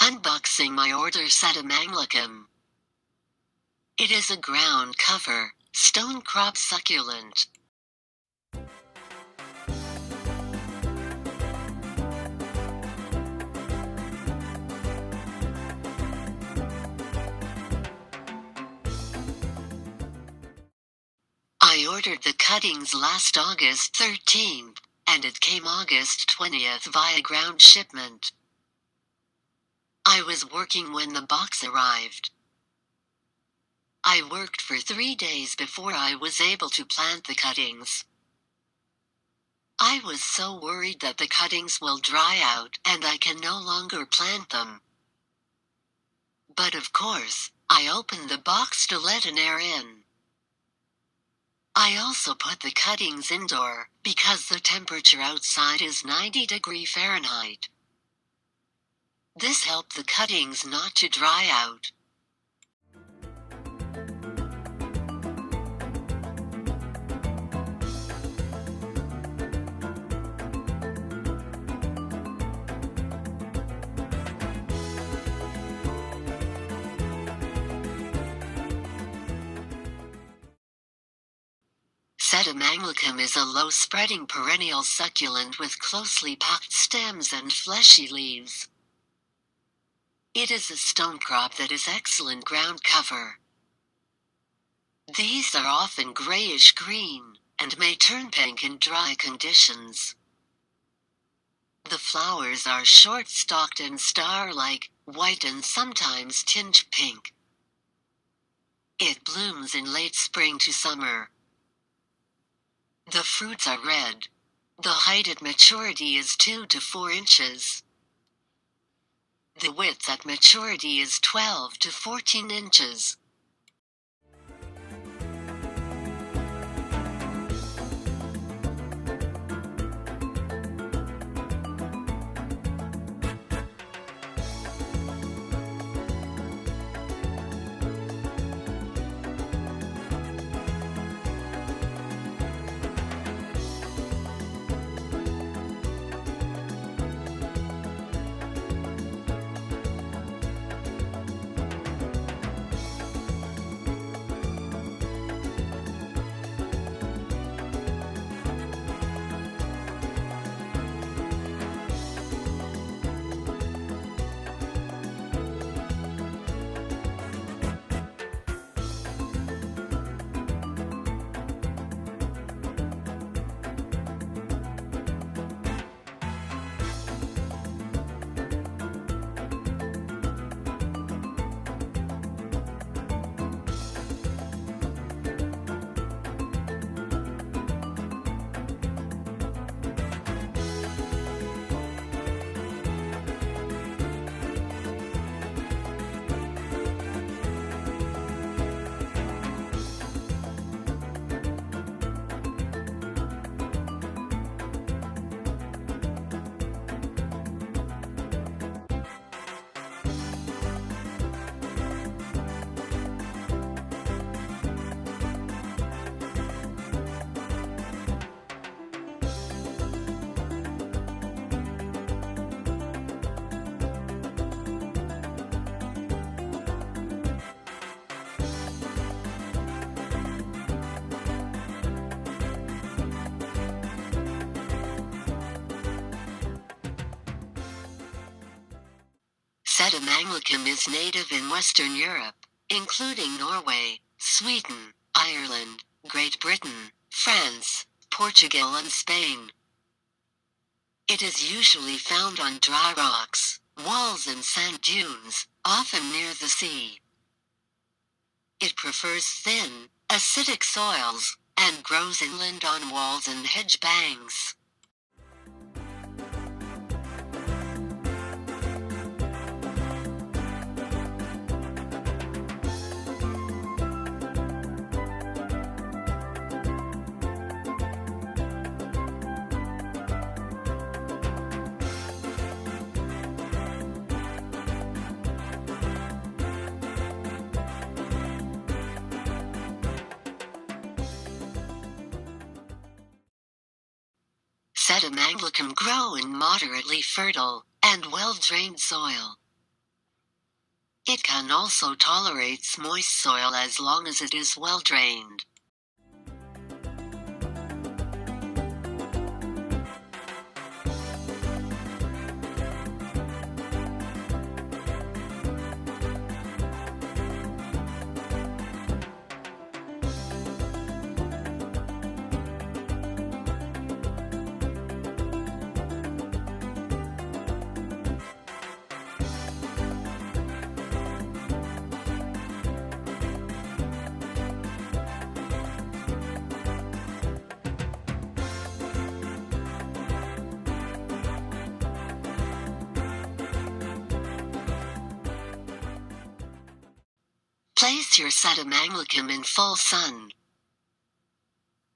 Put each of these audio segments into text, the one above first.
Unboxing my order Sedum Anglicum. It is a ground cover, Stonecrop Succulent. I ordered the cuttings last August 13th, and it came August 20th via ground shipment. I was working when the box arrived. I worked for 3 days before I was able to plant the cuttings. I was so worried that the cuttings will dry out and I can no longer plant them. But of course, I opened the box to let an air in. I also put the cuttings indoor, because the temperature outside is 90°F. This helped the cuttings not to dry out. Sedum Anglicum is a low-spreading perennial succulent with closely packed stems and fleshy leaves. It is a stonecrop that is excellent ground cover. These are often grayish-green, and may turn pink in dry conditions. The flowers are short-stalked and star-like, white and sometimes tinged pink. It blooms in late spring to summer. The fruits are red. The height at maturity is 2 to 4 inches. The width at maturity is 12 to 14 inches. Sedum Anglicum is native in Western Europe, including Norway, Sweden, Ireland, Great Britain, France, Portugal and Spain. It is usually found on dry rocks, walls and sand dunes, often near the sea. It prefers thin, acidic soils, and grows inland on walls and hedge banks. Sedum Anglicum grow in moderately fertile and well-drained soil. It can also tolerate moist soil as long as it is well drained. Place your Sedum Anglicum in full sun.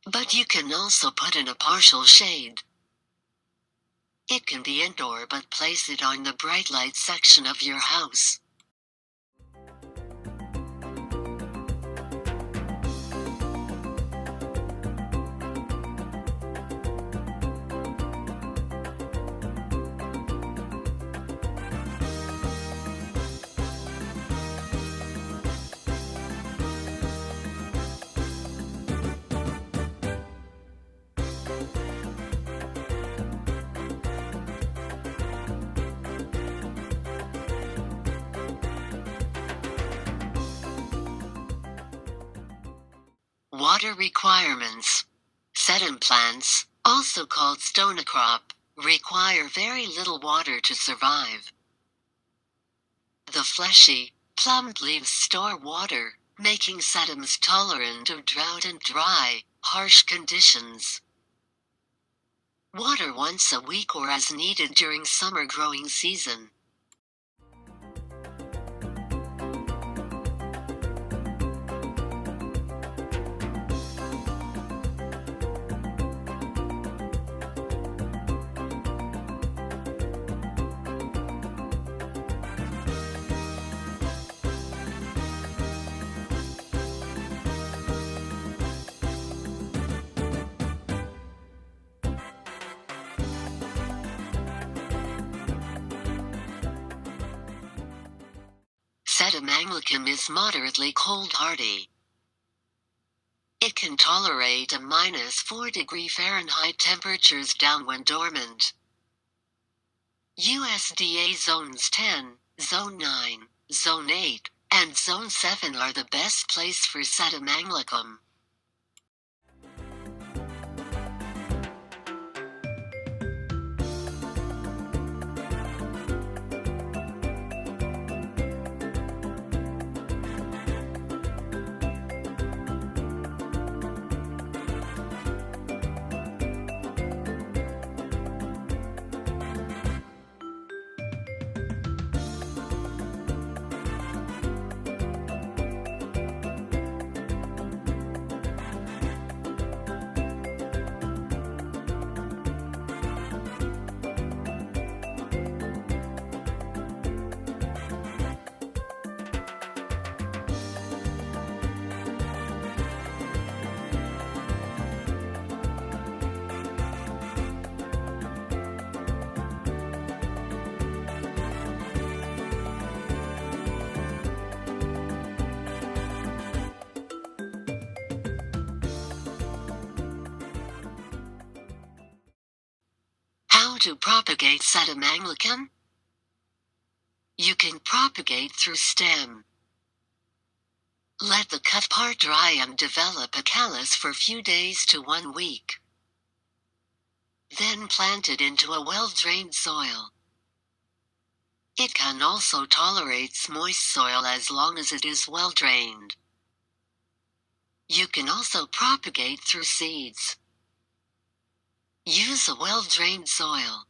But you can also put in a partial shade. It can be indoor, but place it on the bright light section of your house. Water requirements. Sedum plants, also called Stonecrop, require very little water to survive. The fleshy, plumed leaves store water, making sedums tolerant of drought and dry, harsh conditions. Water once a week or as needed during summer growing season. Sedum Anglicum is moderately cold-hardy. It can tolerate a -4°F temperatures down when dormant. USDA Zones 10, Zone 9, Zone 8, and Zone 7 are the best place for Sedum Anglicum. How to propagate Sedum Anglicum? You can propagate through stem. Let the cut part dry and develop a callus for few days to 1 week. Then plant it into a well-drained soil. It can also tolerate moist soil as long as it is well drained. You can also propagate through seeds. Use a well-drained soil.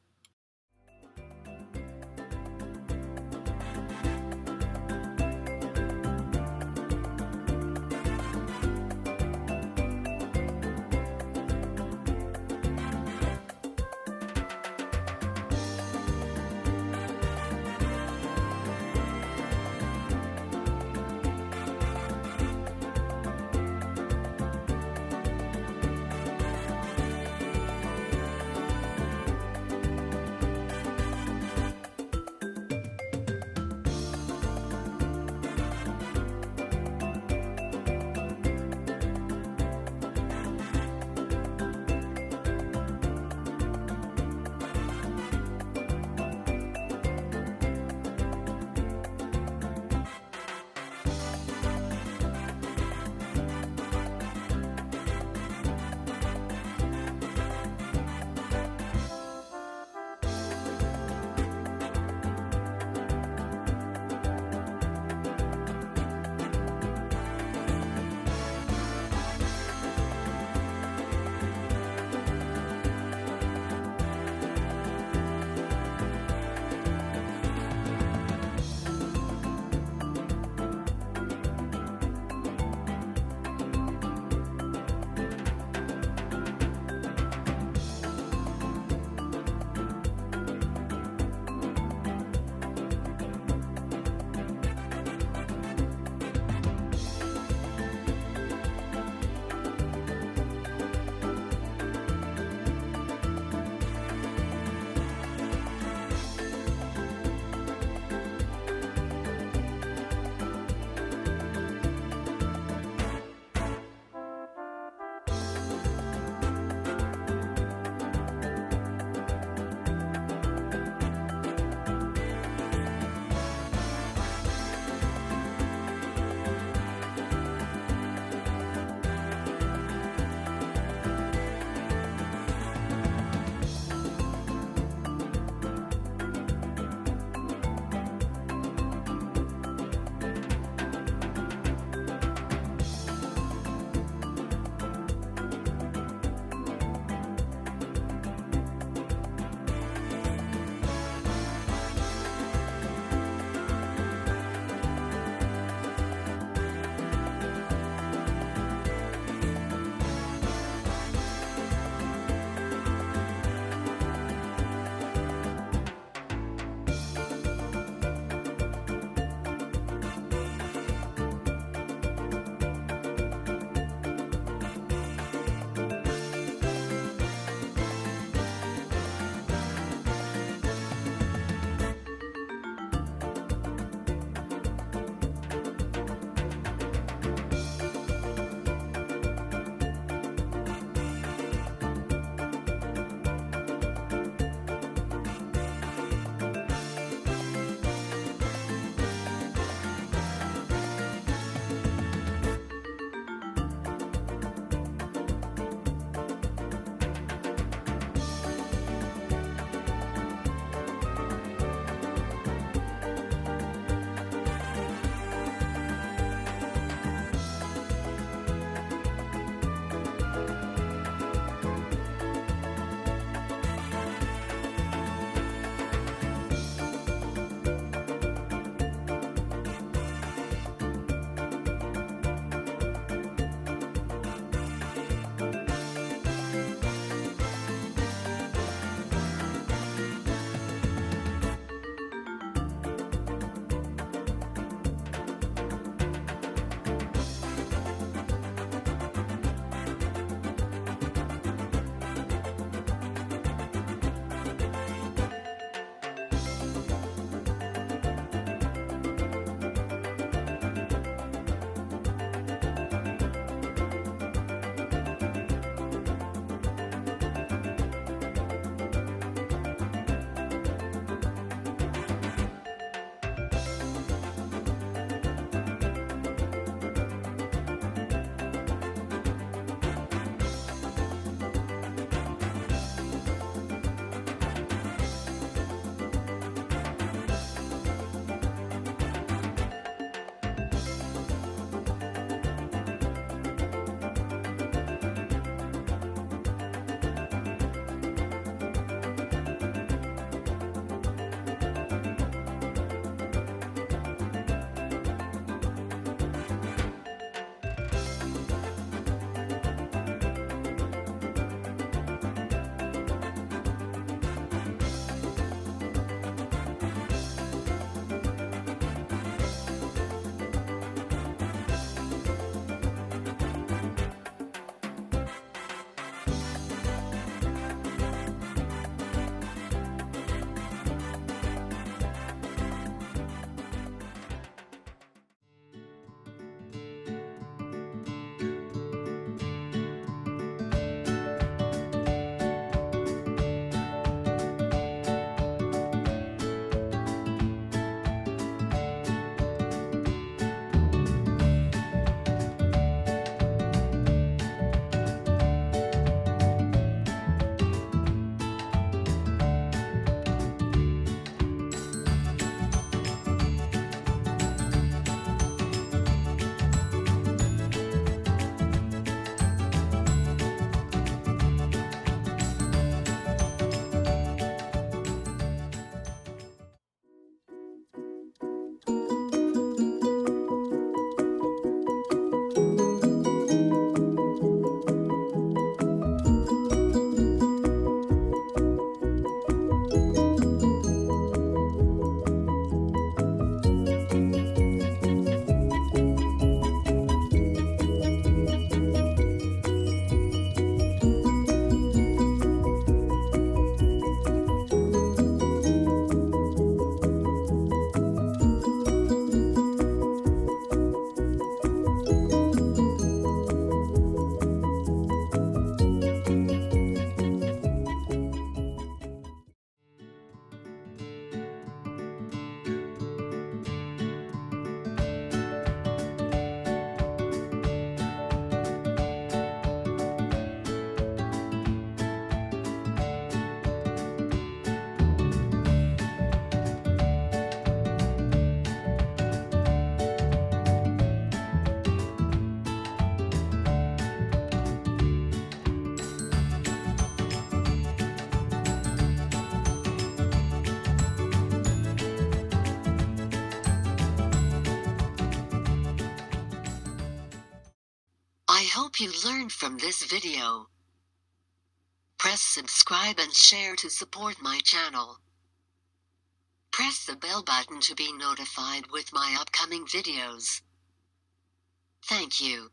I hope you learned from this video. Press subscribe and share to support my channel. Press the bell button to be notified with my upcoming videos. Thank you.